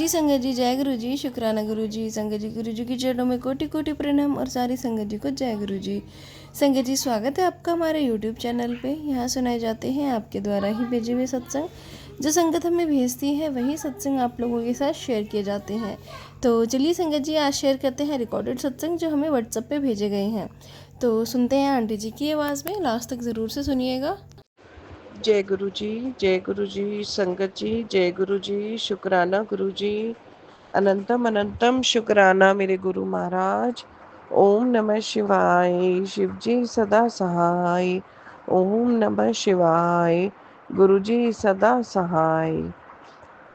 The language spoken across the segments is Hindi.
संगत जी, जय गुरु जी, शुक्राना गुरु जी। संगत जी, गुरु जी की चरणों में कोटि कोटि प्रणाम और सारी संगत जी को जय गुरु जी। संगत जी, स्वागत है आपका हमारे यूट्यूब चैनल पे। यहाँ सुनाए जाते हैं आपके द्वारा ही भेजे हुए सत्संग। जो संगत हमें भेजती है वही सत्संग आप लोगों के साथ शेयर किए जाते हैं। तो चलिए संगत जी, आज शेयर करते हैं रिकॉर्डेड सत्संग जो हमें व्हाट्सएप पे भेजे गए हैं। तो सुनते हैं आंटी जी की आवाज़ में, लास्ट तक ज़रूर से सुनिएगा। जय गुरु जी, जय गुरु जी। संगत जी, जय गुरु जी, शुक्राना गुरु जी। अनंतम अनंतम शुक्राना मेरे गुरु महाराज। ओम नमः शिवाय। शिव जी सदा सहाय। ओम नमः शिवाय। गुरु जी सदा सहाय।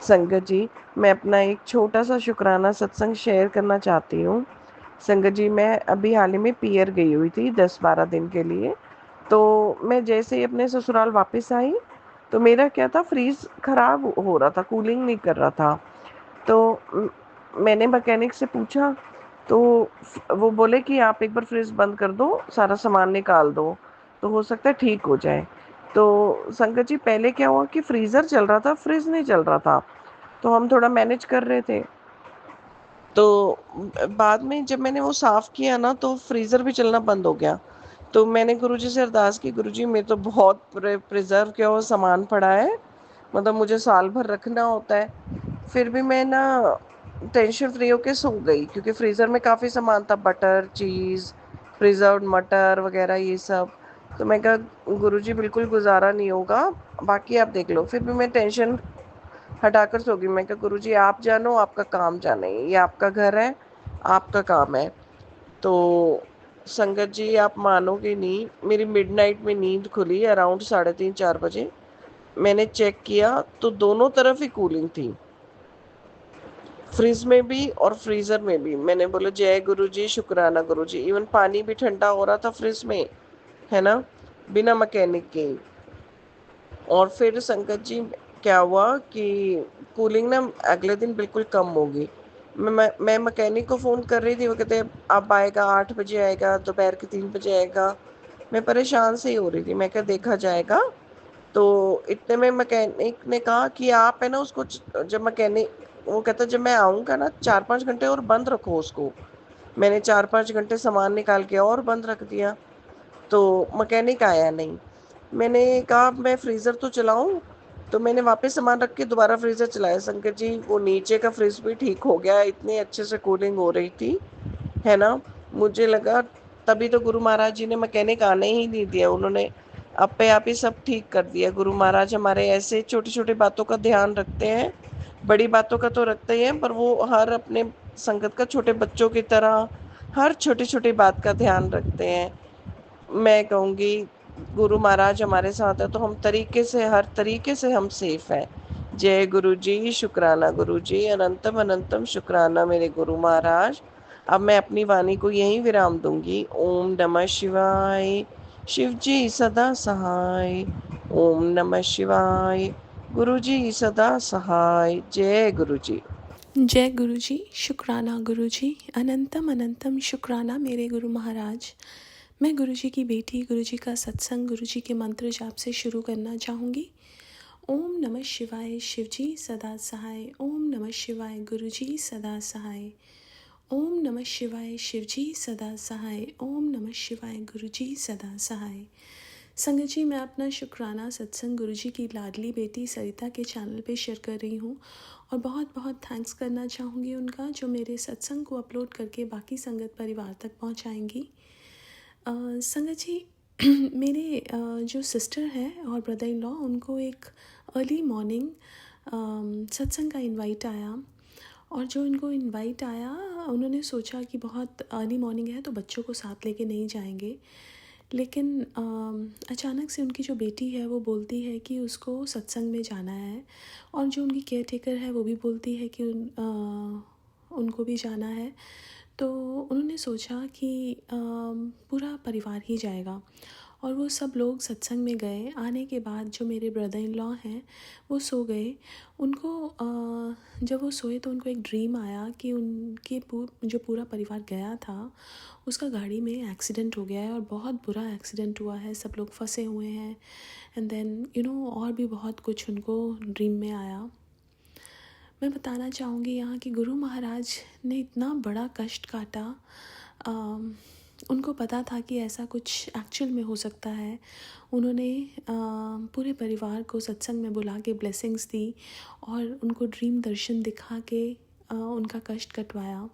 संगत जी, मैं अपना एक छोटा सा शुक्राना सत्संग शेयर करना चाहती हूँ। संगत जी, मैं अभी हाल ही में पियर गई हुई थी 10-12 दिन के लिए। तो मैं जैसे ही अपने ससुराल वापस आई, तो मेरा क्या था, फ्रीज खराब हो रहा था, कूलिंग नहीं कर रहा था। तो मैंने मैकेनिक से पूछा, तो वो बोले कि आप एक बार फ्रिज बंद कर दो, सारा सामान निकाल दो, तो हो सकता है ठीक हो जाए। तो संगत जी, पहले क्या हुआ कि फ्रीज़र चल रहा था, फ्रिज नहीं चल रहा था। तो हम थोड़ा मैनेज कर रहे थे। तो बाद में जब मैंने वो साफ़ किया ना, तो फ्रीज़र भी चलना बंद हो गया। तो मैंने गुरुजी से अरदास की, गुरुजी मेरे तो बहुत प्रिजर्व किया हुआ सामान पड़ा है, मतलब मुझे साल भर रखना होता है। फिर भी मैं ना टेंशन फ्री होके सो गई, क्योंकि फ्रीज़र में काफ़ी सामान था, बटर, चीज़, प्रिजर्व्ड मटर वगैरह ये सब। तो मैं कहा गुरुजी बिल्कुल गुजारा नहीं होगा, बाकी आप देख लो। फिर भी मैं टेंशन हटाकर सो गई। मैं कहा गुरुजी आप जानो, आपका काम जाने, ये आपका घर है, आपका काम है। तो संगत जी, आप मानोगे नहीं, मेरी मिडनाइट में नींद खुली अराउंड 3:30-4 बजे। मैंने चेक किया तो दोनों तरफ ही कूलिंग थी, फ्रिज में भी और फ्रीजर में भी। मैंने बोला जय गुरु जी, शुक्राना गुरु जी। इवन पानी भी ठंडा हो रहा था फ्रिज में, है ना, बिना मैकेनिक के। और फिर संगत जी, क्या हुआ कि कूलिंग ना अगले दिन बिल्कुल कम हो गई। मैं मैकेनिक को फ़ोन कर रही थी, वो कहते अब आएगा, 8 बजे आएगा, दोपहर के 3 बजे आएगा। मैं परेशान से ही हो रही थी, मैं क्या देखा जाएगा। तो इतने में मैकेनिक ने कहा कि आप है ना उसको जब मैकेनिक, वो कहता जब मैं आऊँगा ना 4-5 घंटे और बंद रखो उसको। मैंने 4-5 घंटे सामान निकाल के और बंद रख दिया, तो मैकेनिक आया नहीं। मैंने कहा मैं फ्रीज़र तो चलाऊँ, तो मैंने वापस सामान रख के दोबारा फ्रीज़र चलाया। शंकर जी, वो नीचे का फ्रिज भी ठीक हो गया, इतनी अच्छे से कूलिंग हो रही थी, है ना। मुझे लगा तभी तो गुरु महाराज जी ने मैकेनिक आने ही नहीं दिया, उन्होंने अपने आप ही सब ठीक कर दिया। गुरु महाराज हमारे ऐसे छोटी छोटी बातों का ध्यान रखते हैं, बड़ी बातों का तो रखते ही हैं, पर वो हर अपने संगत का छोटे बच्चों की तरह हर छोटी छोटी बात का ध्यान रखते हैं। मैं कहूँगी गुरु महाराज हमारे साथ है तो हम तरीके से, हर तरीके से हम सेफ हैं। जय गुरु जी, शुक्राना गुरु जी, अनंतम अनंतम शुक्राना मेरे गुरु महाराज। अब मैं अपनी वाणी को यहीं विराम दूंगी। ओम नमः शिवाय। शिव जी सदा सहाय। ओम नमः शिवाय। गुरु जी सदा सहाय। जय गुरु जी। जय गुरु जी, शुक्राना गुरु जी, अनंतम अनंतम शुक्राना मेरे गुरु महाराज। मैं गुरु जी की बेटी, गुरु जी का सत्संग, गुरु जी के मंत्र जाप से शुरू करना चाहूँगी। ओम नमः शिवाय, शिव जी सदा सहाय। ओम नमः शिवाय, गुरु जी सदा सहाय। ओम नमः शिवाय, शिव जी सदा सहाय। ओम नमः शिवाय, गुरु जी सदा सहाय। संगत जी, मैं अपना शुक्राना सत्संग गुरु जी की लाडली बेटी सरिता के चैनल पे शेयर कर रही हूँ, और बहुत बहुत थैंक्स करना चाहूँगी उनका, जो मेरे सत्संग को अपलोड करके बाकी संगत परिवार तक पहुँचाएंगी। संगत जी, मेरे जो सिस्टर हैं और ब्रदर इन लॉ, उनको एक अर्ली मॉर्निंग सत्संग का इनवाइट आया। और जो इनको इनवाइट आया, उन्होंने सोचा कि बहुत अर्ली मॉर्निंग है तो बच्चों को साथ लेके नहीं जाएंगे। लेकिन अचानक से उनकी जो बेटी है वो बोलती है कि उसको सत्संग में जाना है, और जो उनकी केयर टेकर है वो भी बोलती है कि उनको भी जाना है। तो उन्होंने सोचा कि पूरा परिवार ही जाएगा, और वो सब लोग सत्संग में गए। आने के बाद जो मेरे ब्रदर इन लॉ हैं वो सो गए। उनको जब वो सोए तो उनको एक ड्रीम आया कि उनके जो पूरा परिवार गया था उसका गाड़ी में एक्सीडेंट हो गया है, और बहुत बुरा एक्सीडेंट हुआ है, सब लोग फंसे हुए हैं। एंड देन और भी बहुत कुछ उनको ड्रीम में आया। मैं बताना चाहूँगी यहाँ कि गुरु महाराज ने इतना बड़ा कष्ट काटा। उनको पता था कि ऐसा कुछ एक्चुअल में हो सकता है। उन्होंने पूरे परिवार को सत्संग में बुला के ब्लेसिंग्स दी और उनको ड्रीम दर्शन दिखा के उनका कष्ट कटवाया।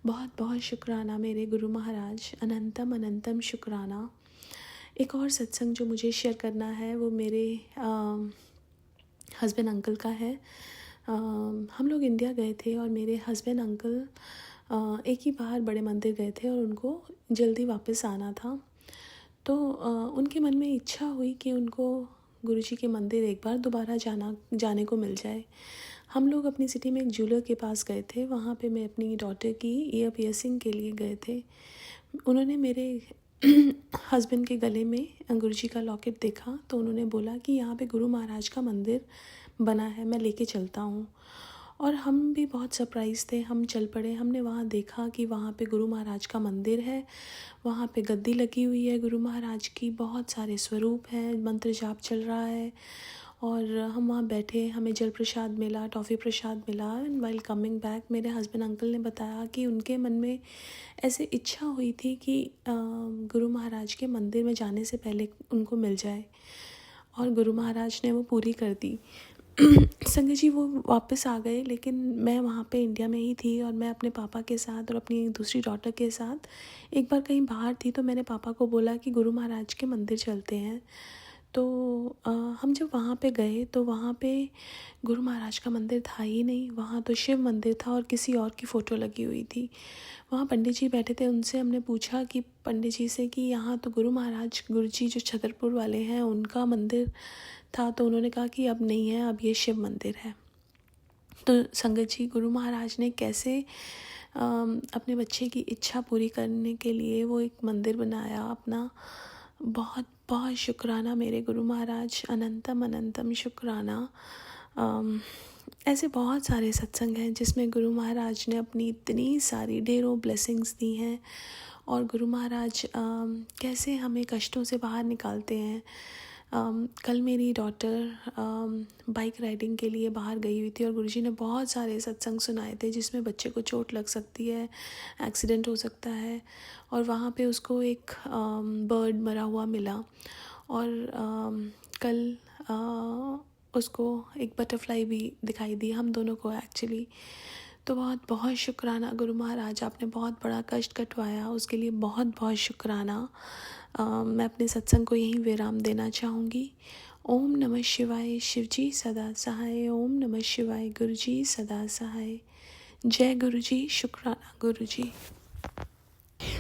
बहुत बहुत शुक्राना मेरे गुरु महाराज, अनंतम अनंतम शुक्राना। एक और सत्संग जो मुझे शेयर करना है वो मेरे हस्बैंड अंकल का है। हम लोग इंडिया गए थे और मेरे हस्बैंड अंकल एक ही बार बड़े मंदिर गए थे और उनको जल्दी वापस आना था। तो उनके मन में इच्छा हुई कि उनको गुरुजी के मंदिर एक बार दोबारा जाने को मिल जाए। हम लोग अपनी सिटी में एक ज्वेलर के पास गए थे। वहाँ पे मैं अपनी डॉटर की ईयर पियर्सिंग के लिए गए थे। उन्होंने मेरे हस्बैंड के गले में गुरुजी का लॉकेट देखा तो उन्होंने बोला कि यहाँ पे गुरु महाराज का मंदिर बना है, मैं लेके चलता हूँ। और हम भी बहुत सरप्राइज़ थे। हम चल पड़े। हमने वहाँ देखा कि वहाँ पे गुरु महाराज का मंदिर है। वहाँ पे गद्दी लगी हुई है गुरु महाराज की, बहुत सारे स्वरूप हैं, मंत्र जाप चल रहा है। और हम वहाँ बैठे, हमें जल प्रसाद मिला, टॉफ़ी प्रसाद मिला। एंड वाइल कमिंग बैक मेरे हस्बैंड अंकल ने बताया कि उनके मन में ऐसे इच्छा हुई थी कि गुरु महाराज के मंदिर में जाने से पहले उनको मिल जाए, और गुरु महाराज ने वो पूरी कर दी। संगत जी वो वापस आ गए, लेकिन मैं वहाँ पे इंडिया में ही थी और मैं अपने पापा के साथ और अपनी दूसरी डॉटर के साथ एक बार कहीं बाहर थी। तो मैंने पापा को बोला कि गुरु महाराज के मंदिर चलते हैं। तो हम जब वहाँ पे गए तो वहाँ पे गुरु महाराज का मंदिर था ही नहीं। वहाँ तो शिव मंदिर था और किसी और की फ़ोटो लगी हुई थी। वहाँ पंडित जी बैठे थे। उनसे हमने पूछा कि पंडित जी से कि यहाँ तो गुरु जी जो छतरपुर वाले हैं उनका मंदिर था। तो उन्होंने कहा कि अब नहीं है, अब ये शिव मंदिर है। तो संगत जी गुरु महाराज ने कैसे अपने बच्चे की इच्छा पूरी करने के लिए वो एक मंदिर बनाया अपना। बहुत बहुत शुक्राना मेरे गुरु महाराज, अनंतम अनंतम शुक्राना। ऐसे बहुत सारे सत्संग हैं जिसमें गुरु महाराज ने अपनी इतनी सारी ढेरों ब्लेसिंग्स दी हैं, और गुरु महाराज कैसे हमें कष्टों से बाहर निकालते हैं। कल मेरी डॉटर बाइक राइडिंग के लिए बाहर गई हुई थी और गुरुजी ने बहुत सारे सत्संग सुनाए थे जिसमें बच्चे को चोट लग सकती है, एक्सीडेंट हो सकता है। और वहाँ पे उसको एक बर्ड मरा हुआ मिला, और कल उसको एक बटरफ्लाई भी दिखाई दी, हम दोनों को एक्चुअली। तो बहुत बहुत शुक्राना गुरु महाराज, आपने बहुत बड़ा कष्ट कटवाया, उसके लिए बहुत बहुत शुक्राना। मैं अपने सत्संग को यहीं विराम देना चाहूँगी। ओम नमः शिवाय, शिवजी सदा सहाय। ओम नमः शिवाय, गुरुजी सदा सहाय। जय गुरुजी, शुक्राना गुरुजी।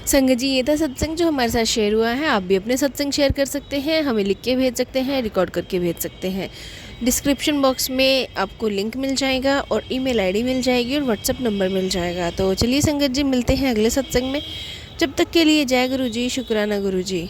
संगत जी ये था सत्संग जो हमारे साथ शेयर हुआ है। आप भी अपने सत्संग शेयर कर सकते हैं, हमें लिख के भेज सकते हैं, रिकॉर्ड करके भेज सकते हैं। डिस्क्रिप्शन बॉक्स में आपको लिंक मिल जाएगा और ईमेल आईडी मिल जाएगी और व्हाट्सएप नंबर मिल जाएगा। तो चलिए संगत जी मिलते हैं अगले सत्संग में। जब तक के लिए जय गुरु जी, शुक्राना गुरु जी।